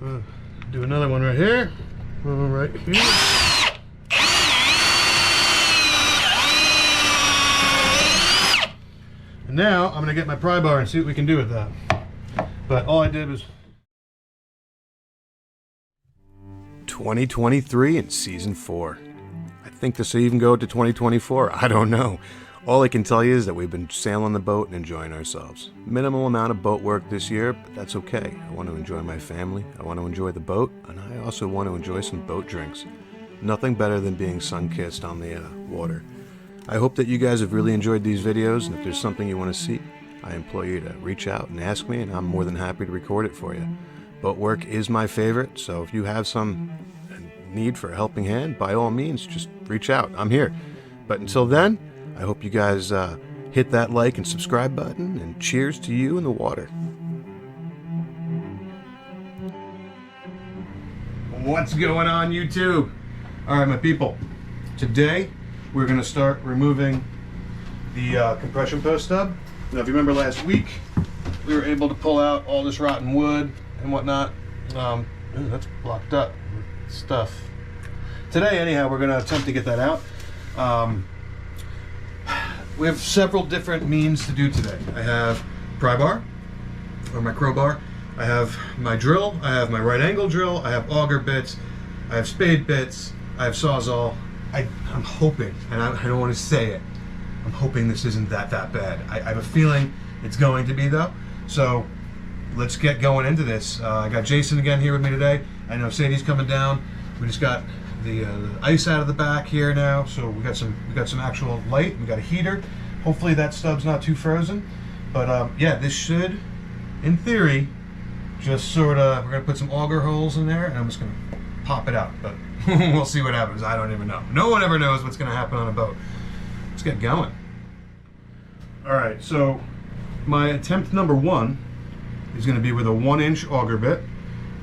Do another one right here. Right here. And now I'm gonna get my pry bar and see what we can do with that. But all I did was 2023 and season 4. I think this will even go to 2024. I don't know. All I can tell you is that we've been sailing the boat and enjoying ourselves. Minimal amount of boat work this year, but that's okay. I want to enjoy my family, I want to enjoy the boat, and I also want to enjoy some boat drinks. Nothing better than being sun-kissed on the water. I hope that you guys have really enjoyed these videos, and if there's something you want to see, I implore you to reach out and ask me, and I'm more than happy to record it for you. Boat work is my favorite, so if you have some need for a helping hand, by all means, just reach out. I'm here. But until then, I hope you guys hit that like and subscribe button, and cheers to you in the water. What's going on, YouTube? Alright, my people. Today, we're going to start removing the compression post stub. Now, if you remember last week, we were able to pull out all this rotten wood and whatnot. Ooh, that's blocked up with stuff. Today, anyhow, we're going to attempt to get that out. We have several different means to do today. I have pry bar, or my crowbar. I have my drill. I have my right angle drill. I have auger bits. I have spade bits. I have sawzall. I'm hoping, and I don't want to say it, I'm hoping this isn't that bad. I have a feeling it's going to be, though. So let's get going into this. I got Jason again here with me today. I know Sadie's coming down. We just got the ice out of the back here now, so we got some actual light. We got a heater. Hopefully that stub's not too frozen. But yeah, this should, in theory, just sort of, we're gonna put some auger holes in there, and I'm just gonna pop it out. But we'll see what happens. I don't even know. No one ever knows what's gonna happen on a boat. Let's get going. All right, so my attempt number 1 is gonna be with a 1-inch auger bit.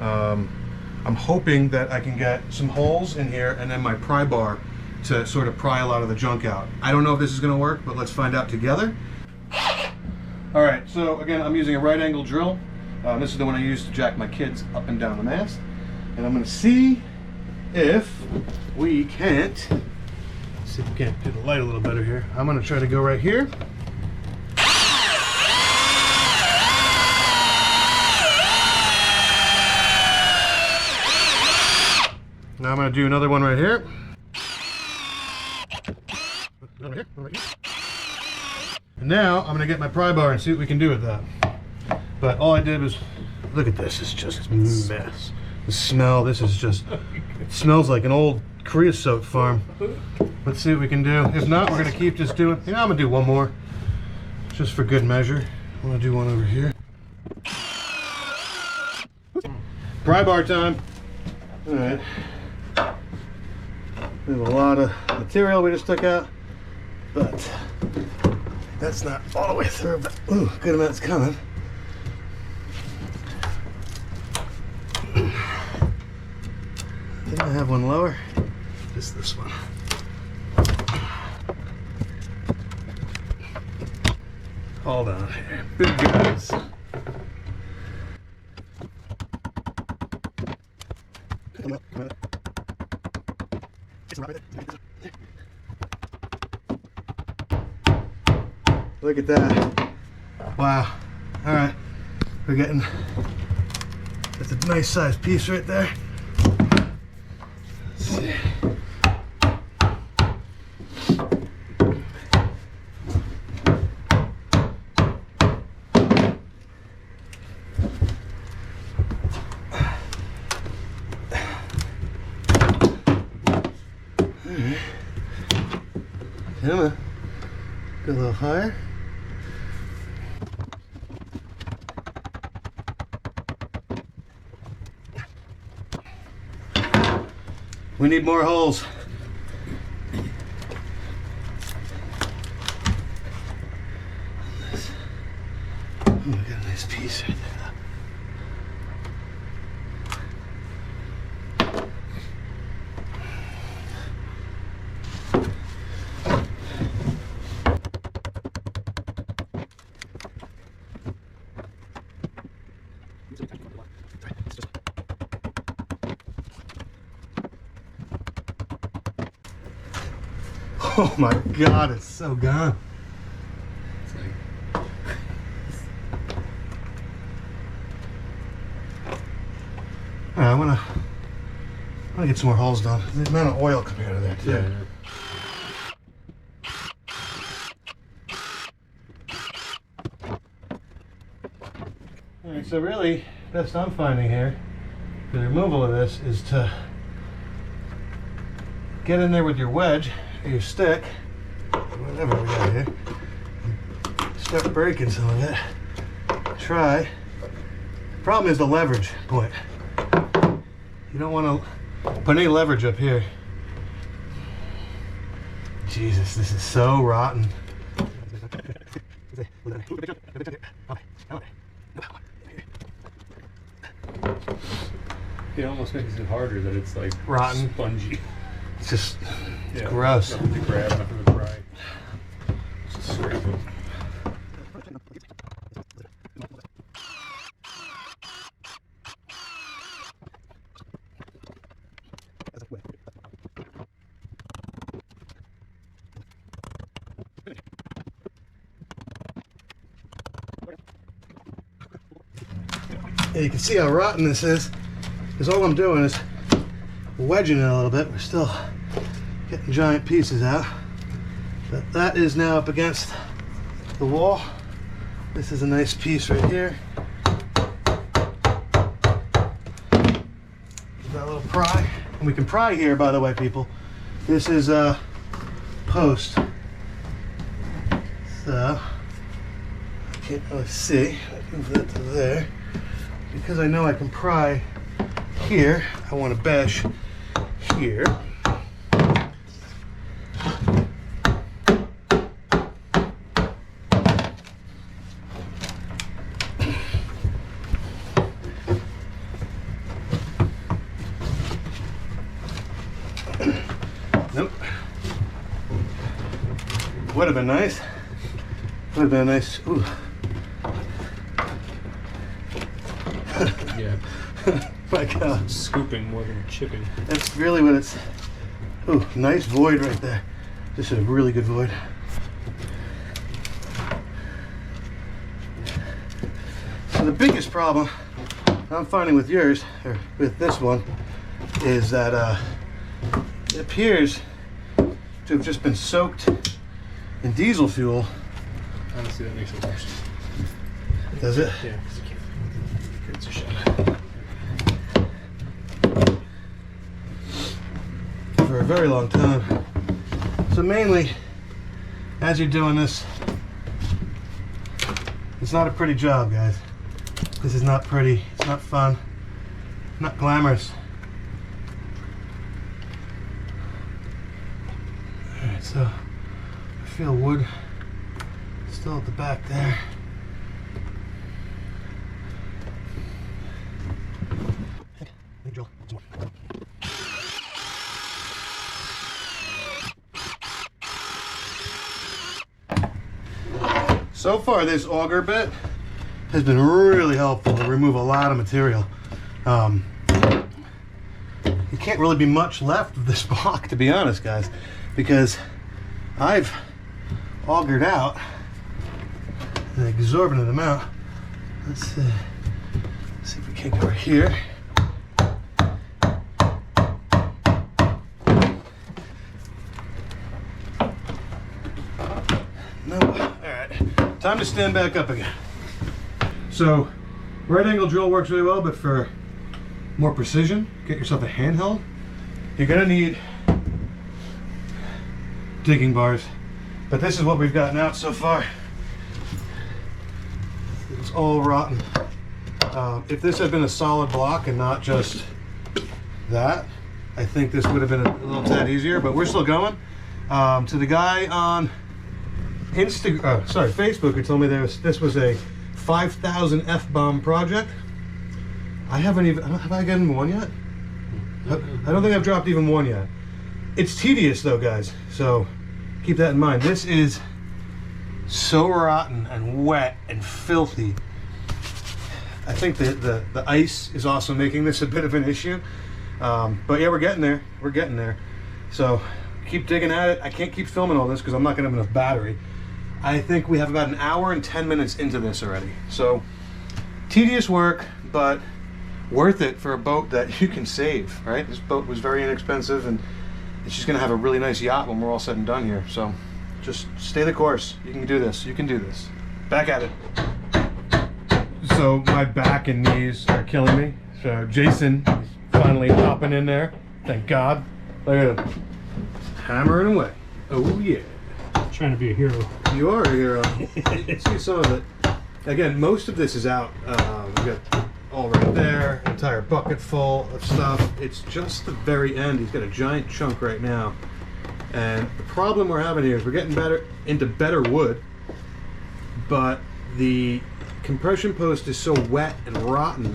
I'm hoping that I can get some holes in here and then my pry bar to sort of pry a lot of the junk out. I don't know if this is going to work, but let's find out together. All right, so again, I'm using a right angle drill. This is the one I use to jack my kids up and down the mast. And I'm going to see if we can't, see if we can't do the light a little better here. I'm going to try to go right here. Now I'm going to do another one right here. And now I'm going to get my pry bar and see what we can do with that. But all I did was, look at this, it's just a mess. The smell, this is just, it smells like an old creosote farm. Let's see what we can do. If not, we're going to keep just doing, you know, I'm going to do one more, just for good measure. I'm going to do one over here. Pry bar time. All right. We have a lot of material we just took out, but that's not all the way through, but ooh, good amount's coming. Didn't I have one lower? Just this one. Hold on here. Big guys. Come up, come up. Look at that. Wow. All right. We're getting, that's a nice sized piece right there. Let's see. Come on. Go a little higher. We need more holes. Oh, we got a nice piece right there. Oh my God, it's so gone. It's like... All right, I'm gonna get some more holes done. The amount of oil coming out of there too. Yeah. All right, so really, best I'm finding here, the removal of this is to get in there with your wedge or your stick, whatever we got here, and start breaking some of it. Try. The problem is the leverage point. You don't want to put any leverage up here. Jesus, this is so rotten. It almost makes it harder that it's like rotten, spongy. It's just it's gross. Nothing to grab, nothing to pry. Just scrape it. And you can see how rotten this is, because all I'm doing is wedging it a little bit. We're still getting giant pieces out, but that is now up against the wall. This is a nice piece right here. Got a little pry, and we can pry here, by the way, people. This is a post, so I can't really see. I move that to there. Because I know I can pry here, I want to bash here. Nope. Would have been nice. Would have been a nice. Ooh. Yeah. My God. Scooping more than chipping. That's really what it's. Ooh, nice void right there. This is a really good void. So the biggest problem I'm finding with yours, or with this one, is that it appears to have just been soaked in diesel fuel. Honestly, that makes it worse. Does it? Yeah, because you can't. It's a shot. For a very long time. So mainly, as you're doing this, it's not a pretty job, guys. This is not pretty. It's not fun. Not glamorous. Alright, so I feel wood still at the back there. So far, this auger bit has been really helpful to remove a lot of material. There can't really be much left of this block, to be honest, guys, because I've augered out an exorbitant amount. Let's see if we can't go here. No. Alright. Time to stand back up again. So, right angle drill works really well, but for more precision, get yourself a handheld. You're gonna need digging bars, but this is what we've gotten out so far. It's all rotten. If this had been a solid block and not just that, I think this would have been a little tad easier, but we're still going. To the guy on Facebook who told me this was a 5,000 F-bomb project. I haven't even, have I gotten one yet? I don't think I've dropped even one yet. It's tedious though, guys, so keep that in mind. This is so rotten and wet and filthy. I think the ice is also making this a bit of an issue. But yeah, we're getting there. We're getting there. So keep digging at it. I can't keep filming all this because I'm not going to have enough battery. I think we have about an hour and 10 minutes into this already. So tedious work, but worth it for a boat that you can save, right? This boat was very inexpensive, and it's just going to have a really nice yacht when we're all said and done here. So just stay the course. You can do this. You can do this. Back at it. So my back and knees are killing me. So Jason is finally hopping in there. Thank God. Look at him. Hammering away. Oh yeah. Trying to be a hero. You are a hero. You can see some of it. Again, most of this is out. We got all right there, entire bucket full of stuff. It's just the very end. He's got a giant chunk right now. And the problem we're having here is we're getting into better wood, but the compression post is so wet and rotten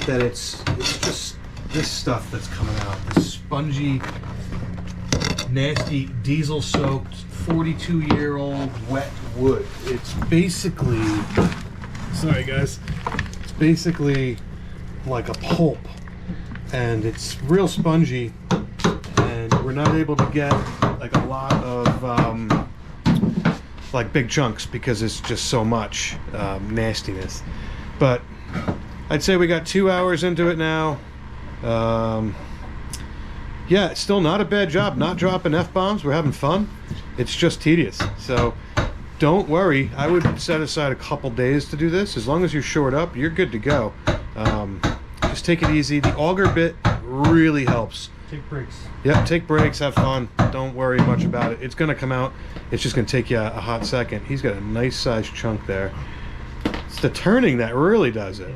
that it's just this stuff that's coming out. This spongy, nasty, diesel-soaked, 42-year-old wet wood. It's basically, sorry guys, it's basically like a pulp, and it's real spongy, and we're not able to get like a lot of like big chunks because it's just so much nastiness. But I'd say we got 2 hours into it now. Yeah, it's still not a bad job not dropping F-bombs. We're having fun. It's just tedious. So don't worry. I would set aside a couple days to do this. As long as you're shored up, you're good to go. Just take it easy. The auger bit really helps. Take breaks. Yep, take breaks, have fun. Don't worry much about it. It's going to come out. It's just going to take you a hot second. He's got a nice sized chunk there. It's the turning that really does it.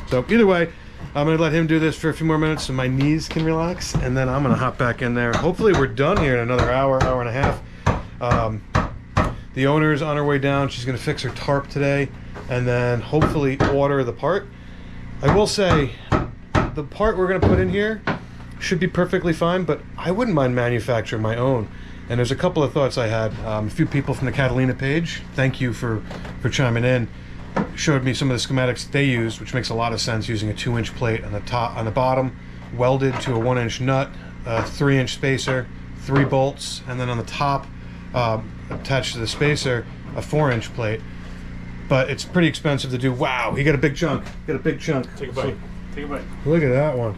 So either way, I'm going to let him do this for a few more minutes so my knees can relax, and then I'm going to hop back in there. Hopefully we're done here in another hour, hour and a half. The owner's on her way down. She's going to fix her tarp today, and then hopefully order the part. I will say, the part we're going to put in here should be perfectly fine, but I wouldn't mind manufacturing my own. And there's a couple of thoughts I had. A few people from the Catalina page, thank you for chiming in, showed me some of the schematics they used, which makes a lot of sense, using a 2-inch plate on the top, on the bottom, welded to a 1-inch nut, a 3-inch spacer, 3 bolts, and then on the top, attached to the spacer, a 4-inch plate. But it's pretty expensive to do. Wow, he got a big chunk. Got a big chunk. Take a bite. Take a bite. Look at that one.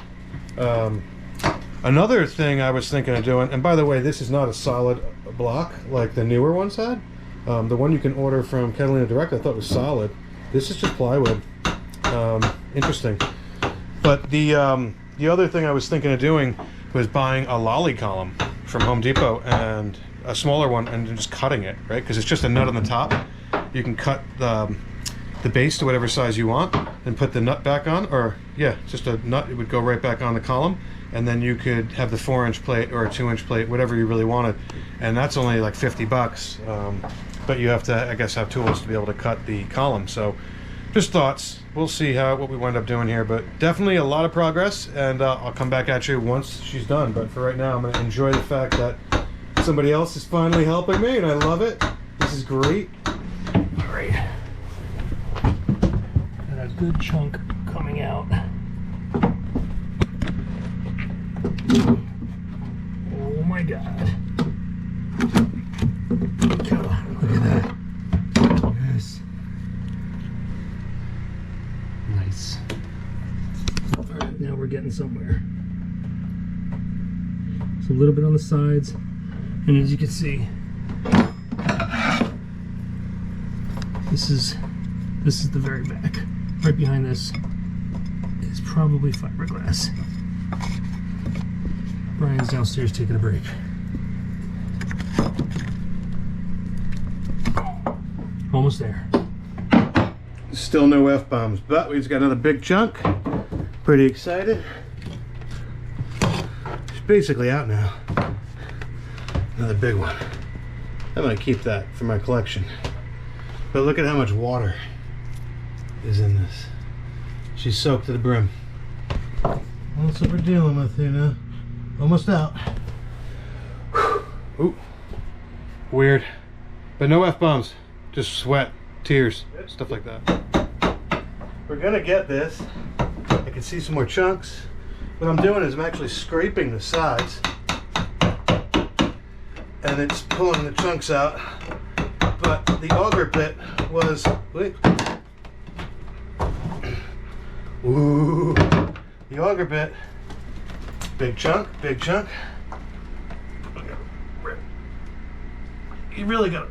Another thing I was thinking of doing, and by the way, this is not a solid block like the newer ones had. The one you can order from Catalina Direct I thought was solid. This is just plywood. Interesting. But the other thing I was thinking of doing was buying a lolly column from Home Depot, and a smaller one, and just cutting it, right? Because it's just a nut on the top. You can cut the base to whatever size you want, and put the nut back on, or yeah, just a nut. It would go right back on the column, and then you could have the 4-inch plate or a 2-inch plate, whatever you really wanted, and that's only like $50. But you have to, I guess, have tools to be able to cut the column. So, just thoughts. We'll see what we wind up doing here, but definitely a lot of progress, and I'll come back at you once she's done. But for right now, I'm going to enjoy the fact that somebody else is finally helping me, and I love it. This is great. All right. Got a good chunk coming out. Oh my God. God, look at that. Yes. Nice. All right, now we're getting somewhere. It's a little bit on the sides, and as you can see, this is the very back. Right behind this is probably fiberglass. Brian's downstairs taking a break. Almost there. Still no F-bombs, but we've got another big chunk. Pretty excited. It's basically out now. Another big one. I'm gonna keep that for my collection. But look at how much water is in this. She's soaked to the brim. That's what we're dealing with here now. Almost out. Ooh. Weird. But no F-bombs. Just sweat, tears, stuff like that. We're gonna get this. I can see some more chunks. What I'm doing is I'm actually scraping the sides and it's pulling the chunks out. But the auger bit was, wait. Ooh, the auger bit, big chunk, big chunk. You really gotta,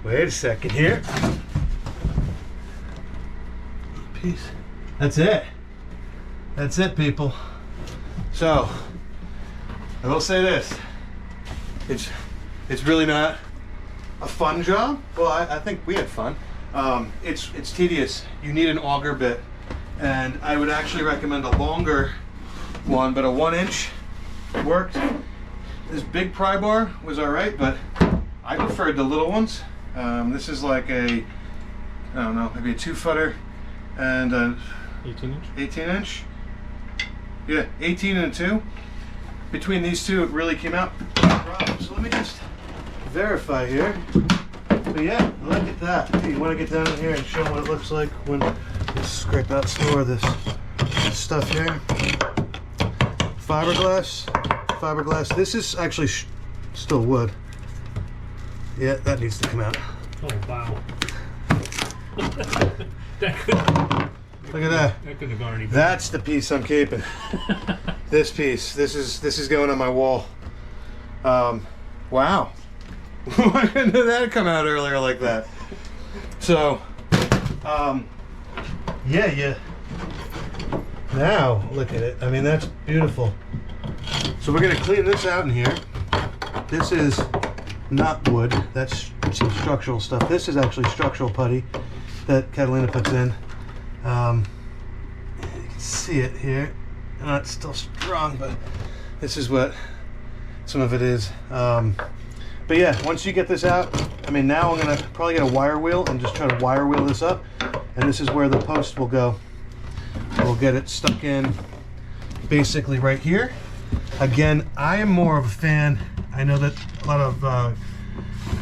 wait a second here. Piece. That's it. That's it, people. So, I will say this. It's really not a fun job. Well, I think we had fun. It's tedious. You need an auger bit, and I would actually recommend a longer one, but a 1-inch worked. This big pry bar was all right, but I preferred the little ones. This is like a, I don't know, maybe a 2-footer and a 18-inch. 18-inch. Yeah, 18 and a 2. Between these two, it really came out. So let me just verify here. But yeah, look at that. Hey, you want to get down in here and show them what it looks like when you scrape out some more of this stuff here. Fiberglass. This is actually still wood. Yeah, that needs to come out. Oh wow. Look at that. That couldn't have gone any better. That's the piece I'm keeping. This piece. This is going on my wall. Wow. Why didn't that come out earlier like that? So, yeah. Now look at it. I mean, that's beautiful. So we're gonna clean this out in here. This is not wood. That's some structural stuff. This is actually structural putty that Catalina puts in. You can see it here. It's still strong, but this is what some of it is. But yeah, once you get this out, I mean, now I'm gonna probably get a wire wheel and just try to wire wheel this up. And this is where the post will go. We'll get it stuck in basically right here. Again, I am more of a fan. I know that a lot of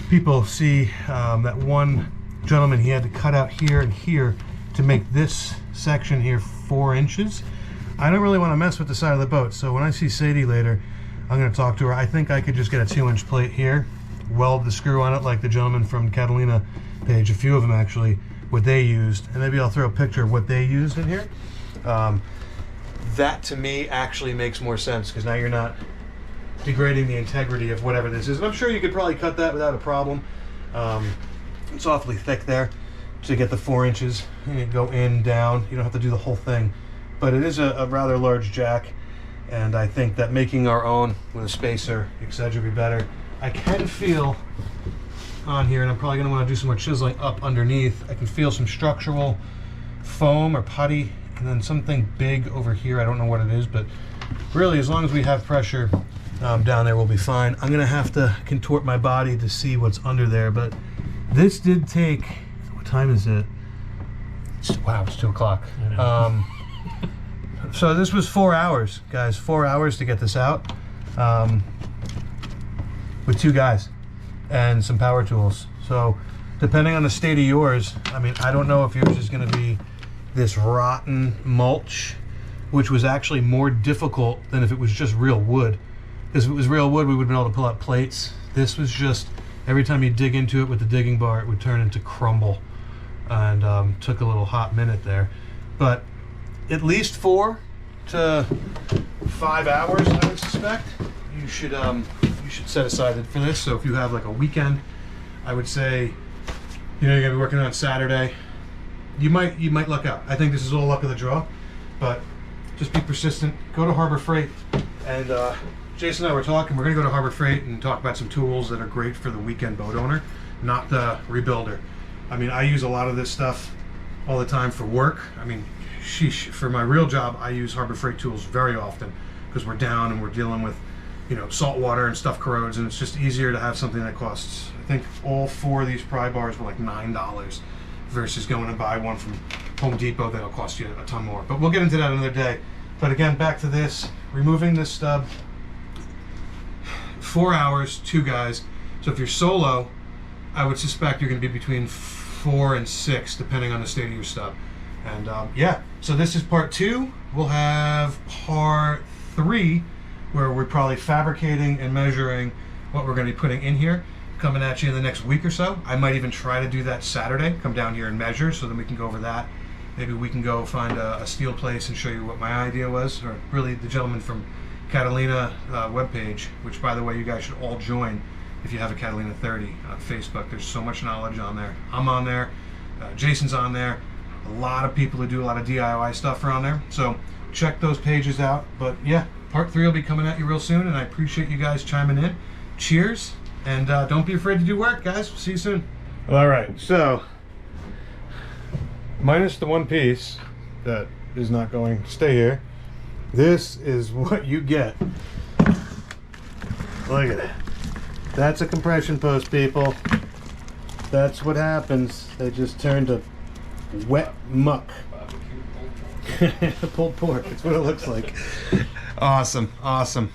people see that one gentleman, he had to cut out here and here to make this section here 4 inches. I don't really want to mess with the side of the boat, so when I see Sadie later, I'm going to talk to her. I think I could just get a 2-inch plate here, weld the screw on it like the gentleman from Catalina page, a few of them actually, what they used, and maybe I'll throw a picture of what they used in here. That to me actually makes more sense, because now you're not degrading the integrity of whatever this is. And I'm sure you could probably cut that without a problem. It's awfully thick there to get the 4 inches. You go in, down. You don't have to do the whole thing. But it is a rather large jack, and I think that making our own with a spacer, etc., would be better. I can feel on here, and I'm probably going to want to do some more chiseling up underneath. I can feel some structural foam or putty, and then something big over here. I don't know what it is, but really, as long as we have pressure down there, we'll be fine. I'm going to have to contort my body to see what's under there, but this did take, what time is it? Wow, it's 2 o'clock. So this was 4 hours, guys. 4 hours to get this out with 2 guys and some power tools. So depending on the state of yours, I mean, I don't know if yours is going to be this rotten mulch, which was actually more difficult than if it was just real wood. Because if it was real wood, we would have been able to pull out plates. This was just, every time you dig into it with the digging bar, it would turn into crumble. And took a little hot minute there. But at least 4 to 5 hours, I would suspect. You should set aside for this. So if you have like a weekend, I would say, you know, you're gonna be working on Saturday. You might luck out. I think this is all luck of the draw, but just be persistent. Go to Harbor Freight, and Jason and I were talking. We're gonna go to Harbor Freight and talk about some tools that are great for the weekend boat owner, not the rebuilder. I mean, I use a lot of this stuff all the time for work. I mean, sheesh, for my real job, I use Harbor Freight tools very often because we're down and we're dealing with, you know, salt water and stuff corrodes, and it's just easier to have something that costs, I think all 4 of these pry bars were like $9 versus going and buy one from Home Depot that'll cost you a ton more. But we'll get into that another day. But again, back to this, removing this stub, 4 hours, 2 guys. So if you're solo, I would suspect you're going to be between 4 and 6, depending on the state of your stub. And yeah, so this is part 2. We'll have part 3 where we're probably fabricating and measuring what we're going to be putting in here, coming at you in the next week or so. I might even try to do that Saturday, come down here and measure, so then we can go over that. Maybe we can go find a steel place and show you what my idea was, or really the gentleman from Catalina webpage, which by the way, you guys should all join if you have a Catalina 30 on Facebook. There's so much knowledge on there. I'm on there, Jason's on there, a lot of people who do a lot of DIY stuff are on there, so check those pages out. But yeah, part 3 will be coming at you real soon, and I appreciate you guys chiming in. Cheers, and don't be afraid to do work, guys. See you soon. All right, so minus the one piece that is not going to stay here, this is what you get. Look at it. That's a compression post, people. That's what happens. They just turn to wet muck. Pulled pork, that's what it looks like. Awesome, awesome.